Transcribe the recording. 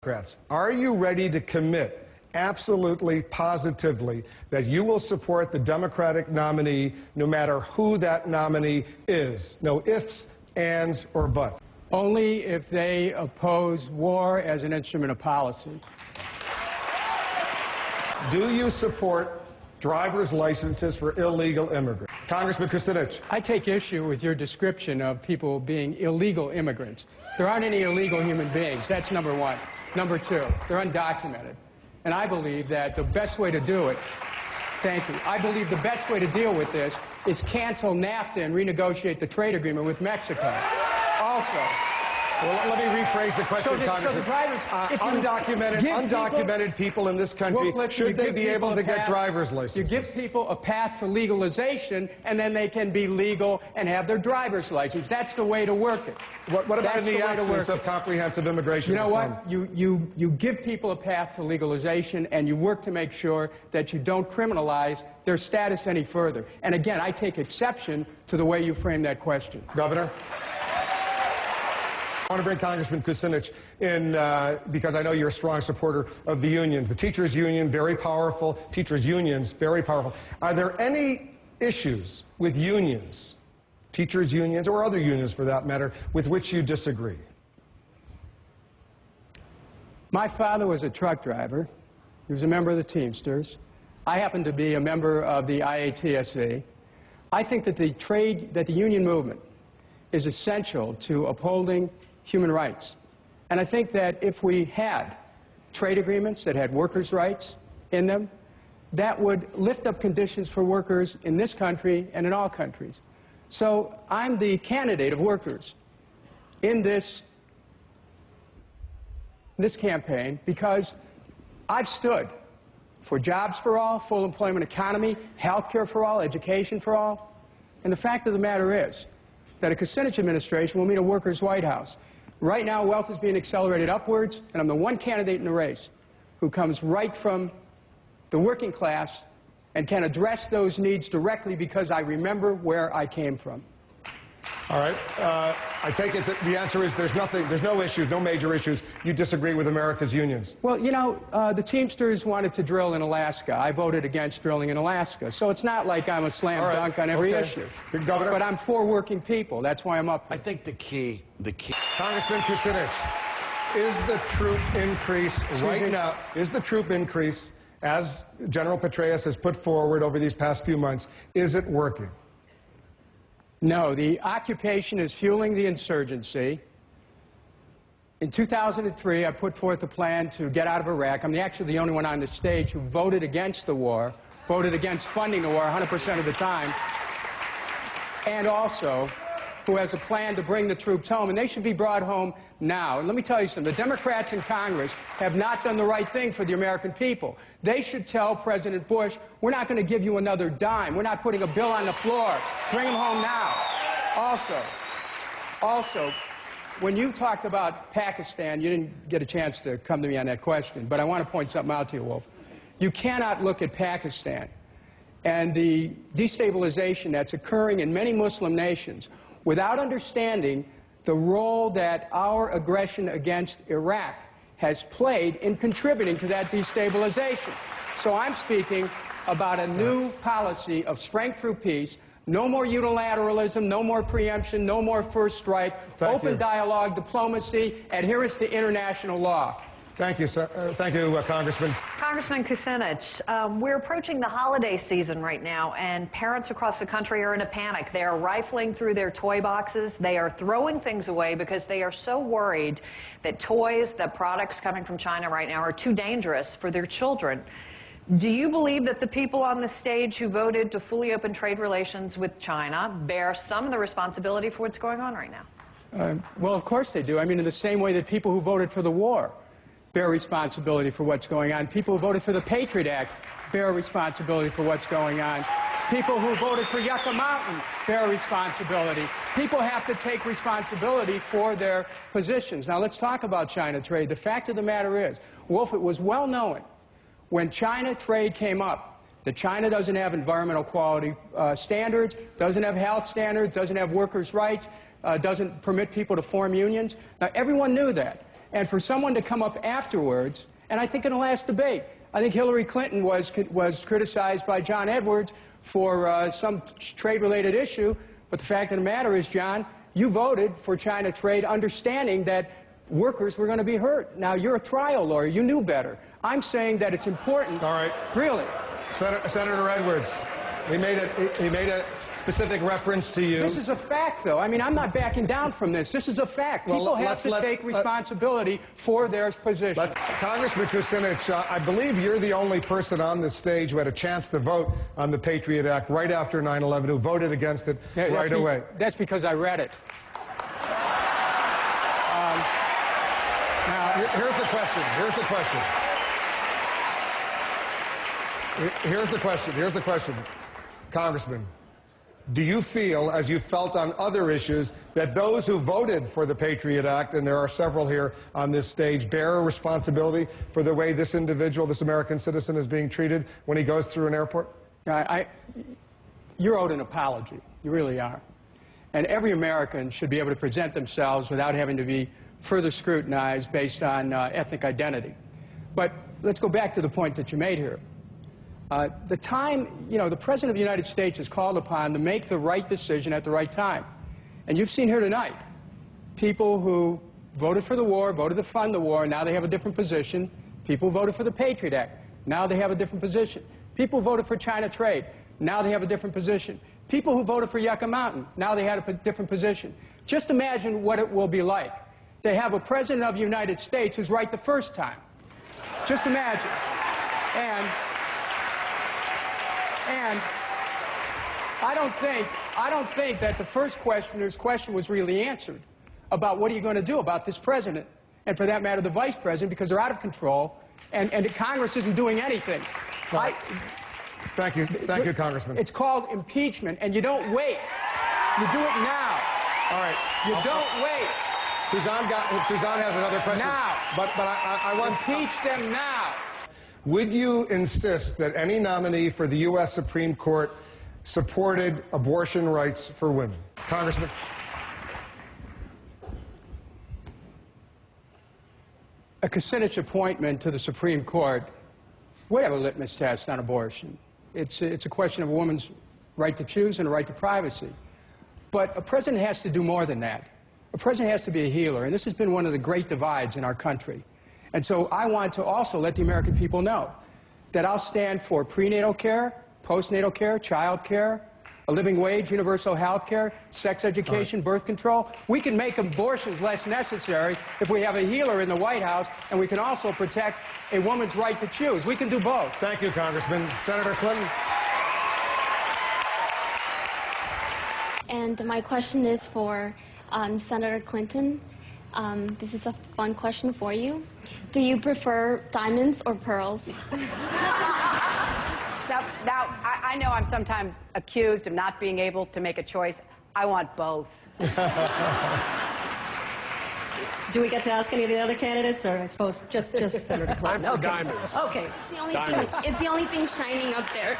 Democrats, are you ready to commit absolutely, positively, that you will support the Democratic nominee no matter who that nominee is? No ifs, ands, or buts. Only if they oppose war as an instrument of policy. Do you support driver's licenses for illegal immigrants? Congressman Kucinich. I take issue with your description of people being illegal immigrants. There aren't any illegal human beings. That's number one. Number two, they're undocumented. And I believe that the best way to do it, thank you, I believe the best way to deal with this is cancel NAFTA and renegotiate the trade agreement with Mexico. Also, well, let me rephrase the question, Congressman. So the drivers, undocumented people in this country, should they be able to get driver's licenses? You give people a path to legalization, and then they can be legal and have their driver's license. That's the way to work it. What about in the absence of comprehensive immigration reform? You know what? You give people a path to legalization, and you work to make sure that you don't criminalize their status any further. And again, I take exception to the way you frame that question. Governor? I want to bring Congressman Kucinich in because I know you're a strong supporter of the unions. The teachers' union, very powerful. Teachers' unions, very powerful. Are there any issues with unions, teachers' unions, or other unions for that matter, with which you disagree? My father was a truck driver. He was a member of the Teamsters. I happen to be a member of the IATSE. I think that the union movement is essential to upholding human rights. And I think that if we had trade agreements that had workers' rights in them, that would lift up conditions for workers in this country and in all countries. So I'm the candidate of workers in this campaign because I've stood for jobs for all, full employment economy, health care for all, education for all. And the fact of the matter is that a Kucinich administration will mean a workers' White House. Right now, wealth is being accelerated upwards, and I'm the one candidate in the race who comes right from the working class and can address those needs directly because I remember where I came from. All right. I take it that the answer is there's no issues, no major issues. You disagree with America's unions. Well, you know, the Teamsters wanted to drill in Alaska. I voted against drilling in Alaska. So it's not like I'm a slam dunk on every issue. Governor? But I'm for working people. That's why I'm up here. I think the key... Congressman Kucinich, is the troop increase right now, is the troop increase, as General Petraeus has put forward over these past few months, is it working? No, the occupation is fueling the insurgency. In 2003, I put forth a plan to get out of Iraq. I'm actually the only one on the stage who voted against the war, voted against funding the war 100% of the time, and also who has a plan to bring the troops home, and they should be brought home now. And let me tell you something, the Democrats in Congress have not done the right thing for the American people. They should tell President Bush, we're not going to give you another dime. We're not putting a bill on the floor. Bring them home now. Also, when you talked about Pakistan, you didn't get a chance to come to me on that question, but I want to point something out to you, Wolf. You cannot look at Pakistan and the destabilization that's occurring in many Muslim nations without understanding the role that our aggression against Iraq has played in contributing to that destabilization. So I'm speaking about a new policy of strength through peace, no more unilateralism, no more preemption, no more first strike, open dialogue, diplomacy, adherence to international law. Thank you, sir. Thank you, Congressman. Congressman Kucinich, we're approaching the holiday season right now, and parents across the country are in a panic. They are rifling through their toy boxes. They are throwing things away because they are so worried that toys, that products coming from China right now are too dangerous for their children. Do you believe that the people on the stage who voted to fully open trade relations with China bear some of the responsibility for what's going on right now? Well, of course they do. I mean, in the same way that people who voted for the war bear responsibility for what's going on. People who voted for the Patriot Act bear responsibility for what's going on. People who voted for Yucca Mountain bear responsibility. People have to take responsibility for their positions. Now, let's talk about China trade. The fact of the matter is, Wolf, it was well known when China trade came up that China doesn't have environmental quality standards, doesn't have health standards, doesn't have workers' rights, doesn't permit people to form unions. Now, everyone knew that. And for someone to come up afterwards, and I think in the last debate, I think Hillary Clinton was criticized by John Edwards for some trade-related issue, but the fact of the matter is, John, you voted for China trade understanding that workers were going to be hurt. Now, you're a trial lawyer. You knew better. I'm saying that it's important. All right. Really. Senator Edwards, he made a specific reference to you. This is a fact, though. I mean, I'm not backing down from this. This is a fact. People have to take responsibility for their position. Congressman Kucinich, I believe you're the only person on this stage who had a chance to vote on the Patriot Act right after 9/11, who voted against it right away. That's because I read it. Now, here's the question. Here's the question. Congressman, do you feel, as you felt on other issues, that those who voted for the Patriot Act, and there are several here on this stage, bear a responsibility for the way this individual, this American citizen, is being treated when he goes through an airport? You're owed an apology. You really are. And every American should be able to present themselves without having to be further scrutinized based on ethnic identity. But let's go back to the point that you made here. The President of the United States is called upon to make the right decision at the right time. And you've seen here tonight people who voted for the war, voted to fund the war, now they have a different position. People who voted for the Patriot Act, now they have a different position. People who voted for China trade, now they have a different position. People who voted for Yucca Mountain, now they had a different position. Just imagine what it will be like to have a President of the United States who's right the first time. Just imagine. And I don't think that the first questioner's question was really answered about what are you going to do about this president, and for that matter, the vice president, because they're out of control, and the Congress isn't doing anything. Thank you, Congressman. It's called impeachment, and you don't wait. You do it now. All right. You don't wait. Suzanne has another question. Now. But I want impeach them now. Would you insist that any nominee for the U.S. Supreme Court supported abortion rights for women? Congressman? A Kucinich appointment to the Supreme Court would have a litmus test on abortion. It's a question of a woman's right to choose and a right to privacy. But a president has to do more than that. A president has to be a healer, and this has been one of the great divides in our country. And so I want to also let the American people know that I'll stand for prenatal care, postnatal care, child care, a living wage, universal health care, sex education, birth control. We can make abortions less necessary if we have a healer in the White House, and we can also protect a woman's right to choose. We can do both. Thank you, Congressman. Senator Clinton? And my question is for Senator Clinton. This is a fun question for you. Do you prefer diamonds or pearls? Now, I know I'm sometimes accused of not being able to make a choice. I want both. Do we get to ask any of the other candidates, or I suppose just Senator Clinton? I'm for diamonds. Okay. It's the only thing shining up there.